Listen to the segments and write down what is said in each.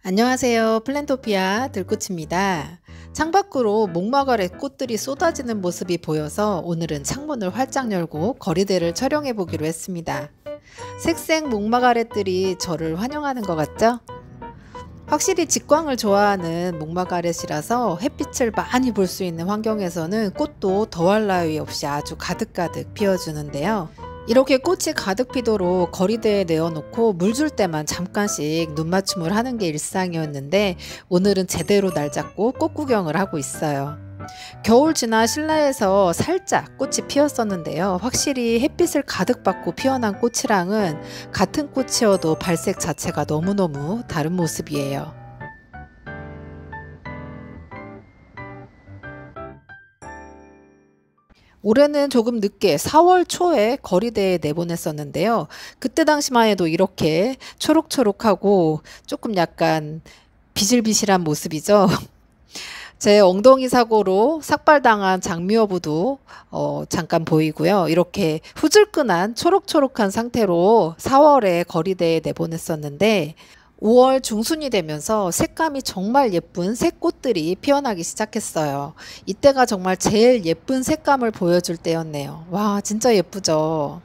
안녕하세요. 플랜토피아 들꽃입니다. 창밖으로 목마가렛 꽃들이 쏟아지는 모습이 보여서 오늘은 창문을 활짝 열고 거리대를 촬영해 보기로 했습니다. 색색 목마가렛들이 저를 환영하는 것 같죠? 확실히 직광을 좋아하는 목마가렛이라서 햇빛을 많이 볼 수 있는 환경에서는 꽃도 더할 나위 없이 아주 가득가득 피어주는데요. 이렇게 꽃이 가득 피도록 거리대에 내어놓고 물 줄 때만 잠깐씩 눈맞춤을 하는 게 일상이었는데 오늘은 제대로 날 잡고 꽃 구경을 하고 있어요. 겨울 지나 실내에서 살짝 꽃이 피었었는데요. 확실히 햇빛을 가득 받고 피어난 꽃이랑은 같은 꽃이어도 발색 자체가 너무너무 다른 모습이에요. 올해는 조금 늦게 4월 초에 거리대에 내보냈었는데요. 그때 당시만 해도 이렇게 초록초록하고 조금 약간 비실비실한 모습이죠. 제 엉덩이 사고로 삭발당한 장미어부도 잠깐 보이고요. 이렇게 후줄근한 초록초록한 상태로 4월에 거리대에 내보냈었는데 5월 중순이 되면서 색감이 정말 예쁜 새꽃들이 피어나기 시작했어요. 이때가 정말 제일 예쁜 색감을 보여줄 때였네요. 와, 진짜 예쁘죠?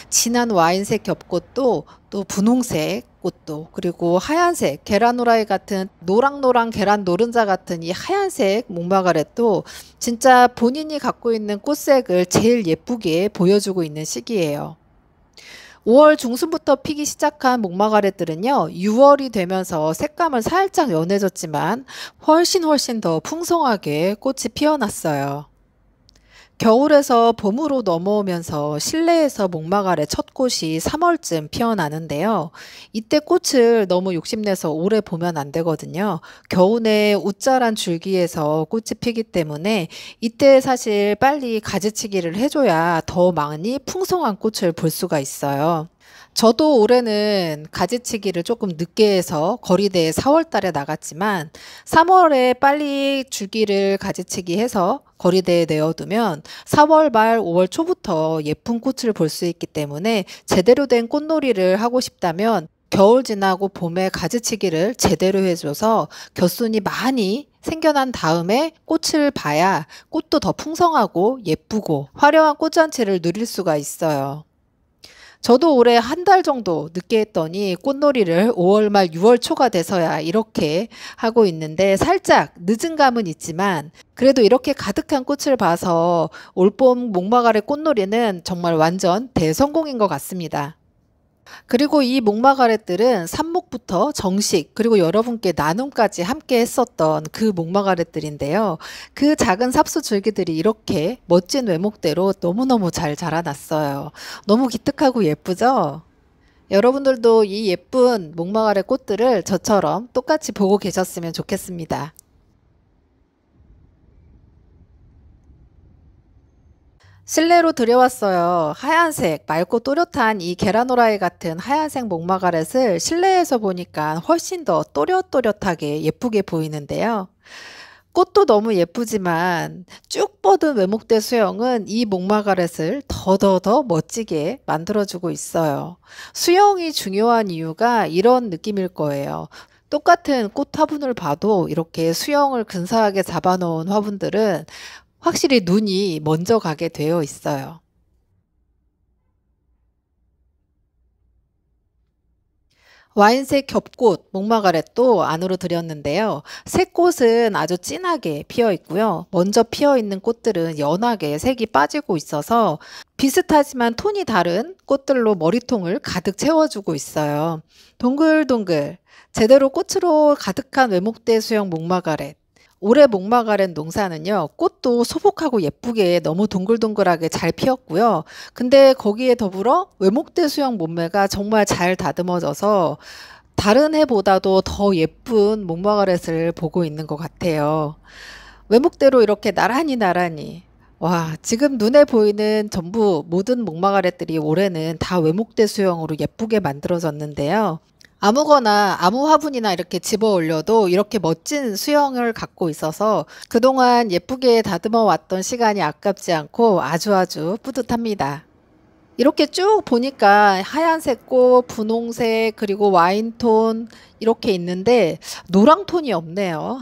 진한 와인색 겹꽃도 또 분홍색 꽃도 그리고 하얀색 계란 후라이 같은 노랑노랑 계란 노른자 같은 이 하얀색 목마가렛도 진짜 본인이 갖고 있는 꽃색을 제일 예쁘게 보여주고 있는 시기예요. 5월 중순부터 피기 시작한 목마가렛들은요, 6월이 되면서 색감은 살짝 연해졌지만 훨씬 더 풍성하게 꽃이 피어났어요. 겨울에서 봄으로 넘어오면서 실내에서 목마가렛 첫 꽃이 3월쯤 피어나는데요. 이때 꽃을 너무 욕심내서 오래 보면 안 되거든요. 겨우내 웃자란 줄기에서 꽃이 피기 때문에 이때 사실 빨리 가지치기를 해줘야 더 많이 풍성한 꽃을 볼 수가 있어요. 저도 올해는 가지치기를 조금 늦게 해서 거리대에 4월 달에 나갔지만 3월에 빨리 줄기를 가지치기 해서 거리대에 내어두면 4월 말 5월 초부터 예쁜 꽃을 볼 수 있기 때문에 제대로 된 꽃놀이를 하고 싶다면 겨울 지나고 봄에 가지치기를 제대로 해줘서 겹순이 많이 생겨난 다음에 꽃을 봐야 꽃도 더 풍성하고 예쁘고 화려한 꽃잔치를 누릴 수가 있어요. 저도 올해 한 달 정도 늦게 했더니 꽃놀이를 5월 말 6월 초가 돼서야 이렇게 하고 있는데 살짝 늦은 감은 있지만 그래도 이렇게 가득한 꽃을 봐서 올봄 목마가렛 꽃놀이는 정말 완전 대성공인 것 같습니다. 그리고 이 목마가렛들은 삽목부터 정식 그리고 여러분께 나눔까지 함께 했었던 그 목마가렛들인데요. 그 작은 삽수 줄기들이 이렇게 멋진 외목대로 너무너무 잘 자라났어요. 너무 기특하고 예쁘죠? 여러분들도 이 예쁜 목마가렛 꽃들을 저처럼 똑같이 보고 계셨으면 좋겠습니다. 실내로 들여왔어요. 하얀색 맑고 또렷한 이 계란후라이 같은 하얀색 목마가렛을 실내에서 보니까 훨씬 더 또렷또렷하게 예쁘게 보이는데요. 꽃도 너무 예쁘지만 쭉 뻗은 외목대 수영은 이 목마가렛을 더더더 멋지게 만들어주고 있어요. 수영이 중요한 이유가 이런 느낌일 거예요. 똑같은 꽃 화분을 봐도 이렇게 수영을 근사하게 잡아놓은 화분들은 확실히 눈이 먼저 가게 되어 있어요. 와인색 겹꽃 목마가렛도 안으로 들였는데요. 새 꽃은 아주 진하게 피어 있고요. 먼저 피어 있는 꽃들은 연하게 색이 빠지고 있어서 비슷하지만 톤이 다른 꽃들로 머리통을 가득 채워주고 있어요. 동글동글 제대로 꽃으로 가득한 외목대 수영 목마가렛. 올해 목마가렛 농사는요, 꽃도 소복하고 예쁘게 너무 동글동글하게 잘 피었고요. 근데 거기에 더불어 외목대 수영 몸매가 정말 잘 다듬어져서 다른 해보다도 더 예쁜 목마가렛을 보고 있는 것 같아요. 외목대로 이렇게 나란히 와, 지금 눈에 보이는 전부 모든 목마가렛들이 올해는 다 외목대 수영으로 예쁘게 만들어졌는데요. 아무거나 아무 화분이나 이렇게 집어 올려도 이렇게 멋진 수영을 갖고 있어서 그동안 예쁘게 다듬어 왔던 시간이 아깝지 않고 아주 뿌듯합니다. 이렇게 쭉 보니까 하얀색 꽃, 분홍색, 그리고 와인톤 이렇게 있는데 노랑톤이 없네요.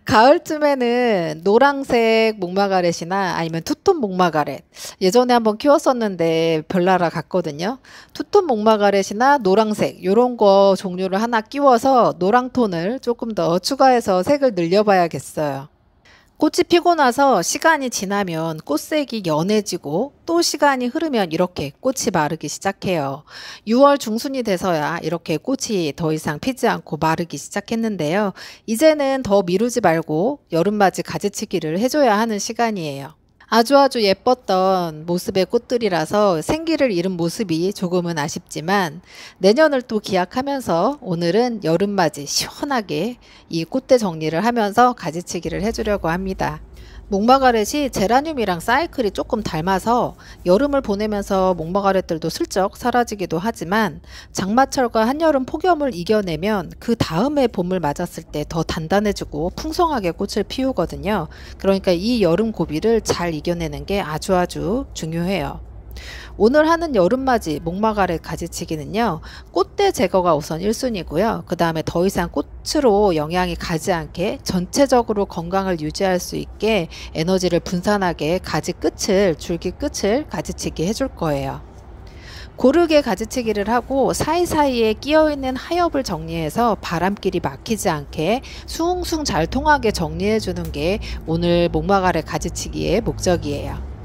가을쯤에는 노란색 목마가렛이나 아니면 투톤 목마가렛 예전에 한번 키웠었는데 별나라 갔거든요. 투톤 목마가렛이나 노란색 요런 거 종류를 하나 끼워서 노랑톤을 조금 더 추가해서 색을 늘려봐야겠어요. 꽃이 피고 나서 시간이 지나면 꽃색이 연해지고 또 시간이 흐르면 이렇게 꽃이 마르기 시작해요. 6월 중순이 돼서야 이렇게 꽃이 더 이상 피지 않고 마르기 시작했는데요. 이제는 더 미루지 말고 여름맞이 가지치기를 해줘야 하는 시간이에요. 아주 예뻤던 모습의 꽃들이라서 생기를 잃은 모습이 조금은 아쉽지만 내년을 또 기약하면서 오늘은 여름맞이 시원하게 이 꽃대 정리를 하면서 가지치기를 해주려고 합니다. 목마가렛이 제라늄이랑 사이클이 조금 닮아서 여름을 보내면서 목마가렛들도 슬쩍 사라지기도 하지만 장마철과 한여름 폭염을 이겨내면 그 다음에 봄을 맞았을 때 더 단단해지고 풍성하게 꽃을 피우거든요. 그러니까 이 여름 고비를 잘 이겨내는 게 아주 중요해요. 오늘 하는 여름맞이 목마가렛 가지치기는요. 꽃대 제거가 우선 1순위고요. 그 다음에 더 이상 꽃으로 영향이 가지 않게 전체적으로 건강을 유지할 수 있게 에너지를 분산하게 가지 끝을 줄기 끝을 가지치기 해줄 거예요. 고르게 가지치기를 하고 사이사이에 끼어있는 하엽을 정리해서 바람길이 막히지 않게 숭숭 잘 통하게 정리해 주는 게 오늘 목마가렛 가지치기의 목적이에요.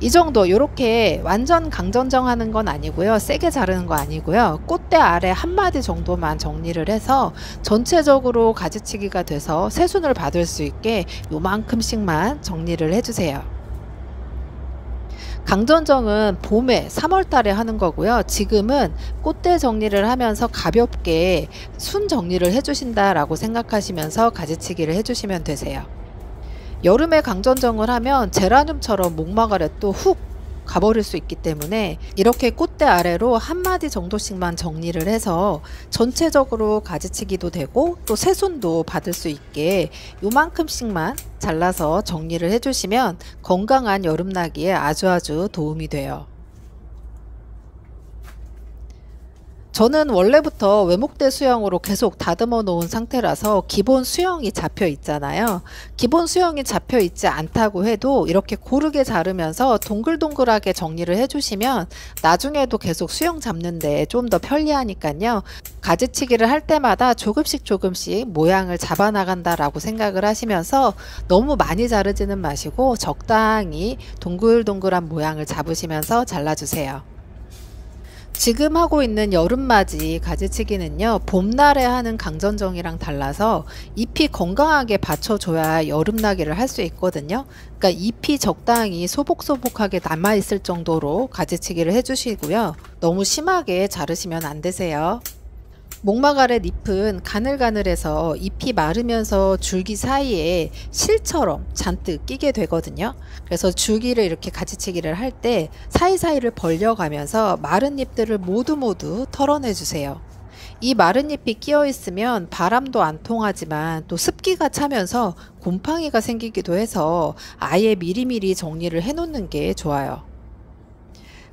이 정도 요렇게 완전 강전정 하는 건 아니고요. 세게 자르는 거 아니고요. 꽃대 아래 한 마디 정도만 정리를 해서 전체적으로 가지치기가 돼서 새순을 받을 수 있게 요만큼씩만 정리를 해주세요. 강전정은 봄에 3월 달에 하는 거고요. 지금은 꽃대 정리를 하면서 가볍게 순 정리를 해주신다라고 생각하시면서 가지치기를 해주시면 되세요. 여름에 강전정을 하면 제라늄처럼 목마가렛도 훅 가버릴 수 있기 때문에 이렇게 꽃대 아래로 한 마디 정도씩만 정리를 해서 전체적으로 가지치기도 되고 또 새순도 받을 수 있게 요만큼씩만 잘라서 정리를 해주시면 건강한 여름나기에 아주 도움이 돼요. 저는 원래부터 외목대 수영으로 계속 다듬어 놓은 상태라서 기본 수영이 잡혀 있잖아요. 기본 수영이 잡혀 있지 않다고 해도 이렇게 고르게 자르면서 동글동글하게 정리를 해주시면 나중에도 계속 수영 잡는데 좀 더 편리하니까요. 가지치기를 할 때마다 조금씩 모양을 잡아 나간다라고 생각을 하시면서 너무 많이 자르지는 마시고 적당히 동글동글한 모양을 잡으시면서 잘라주세요. 지금 하고 있는 여름맞이 가지치기는요. 봄날에 하는 강전정이랑 달라서 잎이 건강하게 받쳐줘야 여름나기를 할 수 있거든요. 그러니까 잎이 적당히 소복소복하게 남아있을 정도로 가지치기를 해주시고요. 너무 심하게 자르시면 안 되세요. 목마가렛 잎은 가늘가늘해서 잎이 마르면서 줄기 사이에 실처럼 잔뜩 끼게 되거든요. 그래서 줄기를 이렇게 가지치기를 할 때 사이사이를 벌려가면서 마른 잎들을 모두 털어내 주세요. 이 마른 잎이 끼어 있으면 바람도 안 통하지만 또 습기가 차면서 곰팡이가 생기기도 해서 아예 미리미리 정리를 해 놓는 게 좋아요.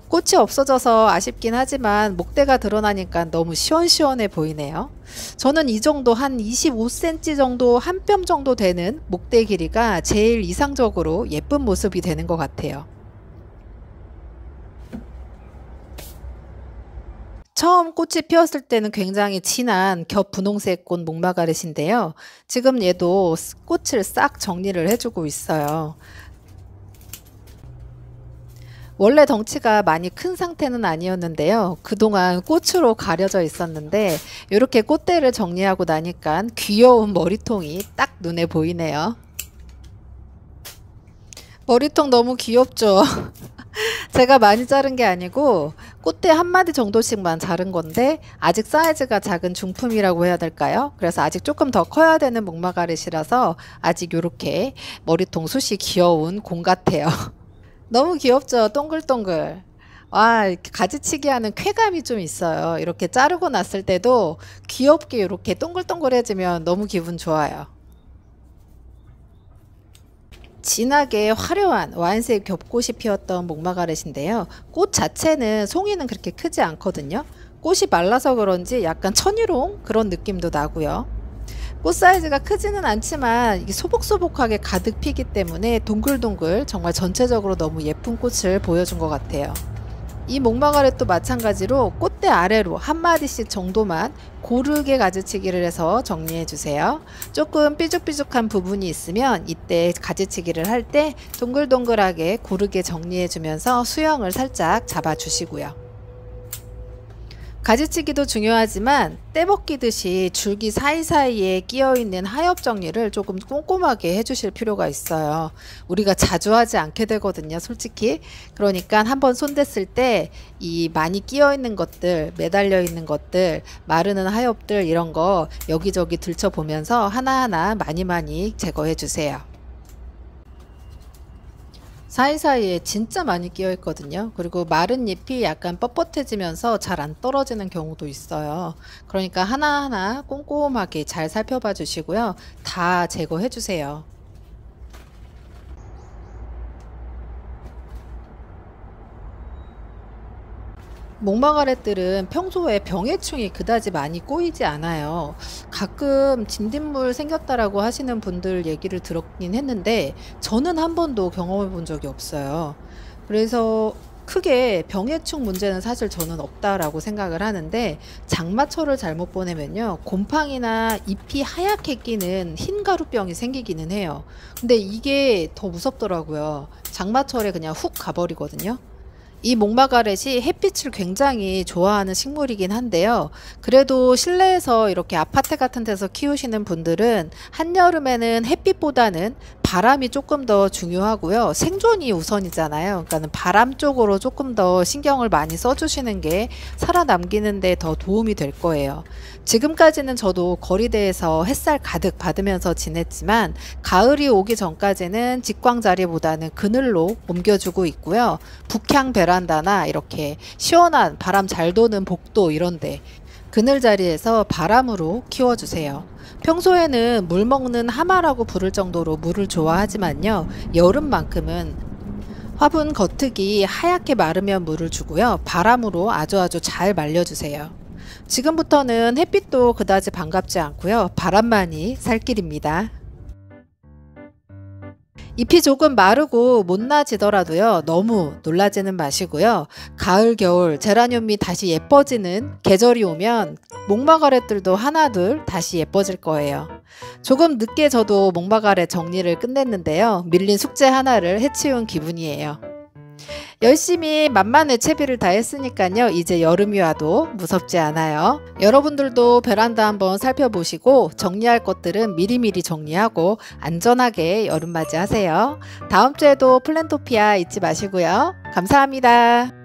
꽃이 없어져서 아쉽긴 하지만 목대가 드러나니까 너무 시원시원해 보이네요. 저는 이 정도 한 25cm 정도 한 뼘 정도 되는 목대 길이가 제일 이상적으로 예쁜 모습이 되는 것 같아요. 처음 꽃이 피었을 때는 굉장히 진한 겹 분홍색 꽃 목마가렛인데요. 지금 얘도 꽃을 싹 정리를 해주고 있어요. 원래 덩치가 많이 큰 상태는 아니었는데요. 그동안 꽃으로 가려져 있었는데 이렇게 꽃대를 정리하고 나니까 귀여운 머리통이 딱 눈에 보이네요. 머리통 너무 귀엽죠? 제가 많이 자른 게 아니고 꽃대 한 마디 정도씩만 자른 건데 아직 사이즈가 작은 중품이라고 해야 될까요? 그래서 아직 조금 더 커야 되는 목마가렛이라서 아직 이렇게 머리통 숱이 귀여운 공 같아요. 너무 귀엽죠? 동글동글. 와, 이렇게 가지치기 하는 쾌감이 좀 있어요. 이렇게 자르고 났을 때도 귀엽게 이렇게 동글동글해지면 너무 기분 좋아요. 진하게 화려한 와인색 겹꽃이 피었던 목마가렛인데요. 꽃 자체는 송이는 그렇게 크지 않거든요. 꽃이 말라서 그런지 약간 천일홍 그런 느낌도 나고요. 꽃 사이즈가 크지는 않지만 이게 소복소복하게 가득 피기 때문에 동글동글 정말 전체적으로 너무 예쁜 꽃을 보여준 것 같아요. 이 목마가렛도 마찬가지로 꽃대 아래로 한 마디씩 정도만 고르게 가지치기를 해서 정리해 주세요. 조금 삐죽삐죽한 부분이 있으면 이때 가지치기를 할 때 동글동글하게 고르게 정리해 주면서 수영을 살짝 잡아 주시고요. 가지치기도 중요하지만 떼벗기듯이 줄기 사이사이에 끼어있는 하엽 정리를 조금 꼼꼼하게 해주실 필요가 있어요. 우리가 자주 하지 않게 되거든요, 솔직히. 그러니까 한번 손댔을 때 이 많이 끼어있는 것들, 매달려 있는 것들, 마르는 하엽들 이런 거 여기저기 들춰보면서 하나하나 많이 제거해 주세요. 사이사이에 진짜 많이 끼어 있거든요. 그리고 마른 잎이 약간 뻣뻣해지면서 잘 안 떨어지는 경우도 있어요. 그러니까 하나하나 꼼꼼하게 잘 살펴봐 주시고요. 다 제거해 주세요. 목마가렛들은 평소에 병해충이 그다지 많이 꼬이지 않아요. 가끔 진딧물 생겼다라고 하시는 분들 얘기를 들었긴 했는데 저는 한 번도 경험해 본 적이 없어요. 그래서 크게 병해충 문제는 사실 저는 없다라고 생각을 하는데 장마철을 잘못 보내면요. 곰팡이나 잎이 하얗게 끼는 흰가루병이 생기기는 해요. 근데 이게 더 무섭더라고요. 장마철에 그냥 훅 가버리거든요. 이 목마가렛이 햇빛을 굉장히 좋아하는 식물이긴 한데요. 그래도 실내에서 이렇게 아파트 같은 데서 키우시는 분들은 한여름에는 햇빛보다는 바람이 조금 더 중요하고요. 생존이 우선이잖아요. 그러니까 바람 쪽으로 조금 더 신경을 많이 써주시는 게 살아남기는 데 더 도움이 될 거예요. 지금까지는 저도 거리대에서 햇살 가득 받으면서 지냈지만 가을이 오기 전까지는 직광자리보다는 그늘로 옮겨주고 있고요. 북향 베란다나 이렇게 시원한 바람 잘 도는 복도 이런데 그늘 자리에서 바람으로 키워주세요. 평소에는 물 먹는 하마라고 부를 정도로 물을 좋아하지만요. 여름만큼은 화분 겉흙이 하얗게 마르면 물을 주고요. 바람으로 아주 잘 말려주세요. 지금부터는 햇빛도 그다지 반갑지 않고요. 바람만이 살 길입니다. 잎이 조금 마르고 못나지더라도요. 너무 놀라지는 마시고요. 가을, 겨울 제라늄이 다시 예뻐지는 계절이 오면 목마가렛들도 하나둘 다시 예뻐질 거예요. 조금 늦게 저도 목마가렛 정리를 끝냈는데요. 밀린 숙제 하나를 해치운 기분이에요. 열심히 만만의 채비를 다 했으니까요. 이제 여름이 와도 무섭지 않아요. 여러분들도 베란다 한번 살펴보시고 정리할 것들은 미리미리 정리하고 안전하게 여름 맞이하세요. 다음 주에도 플랜토피아 잊지 마시고요. 감사합니다.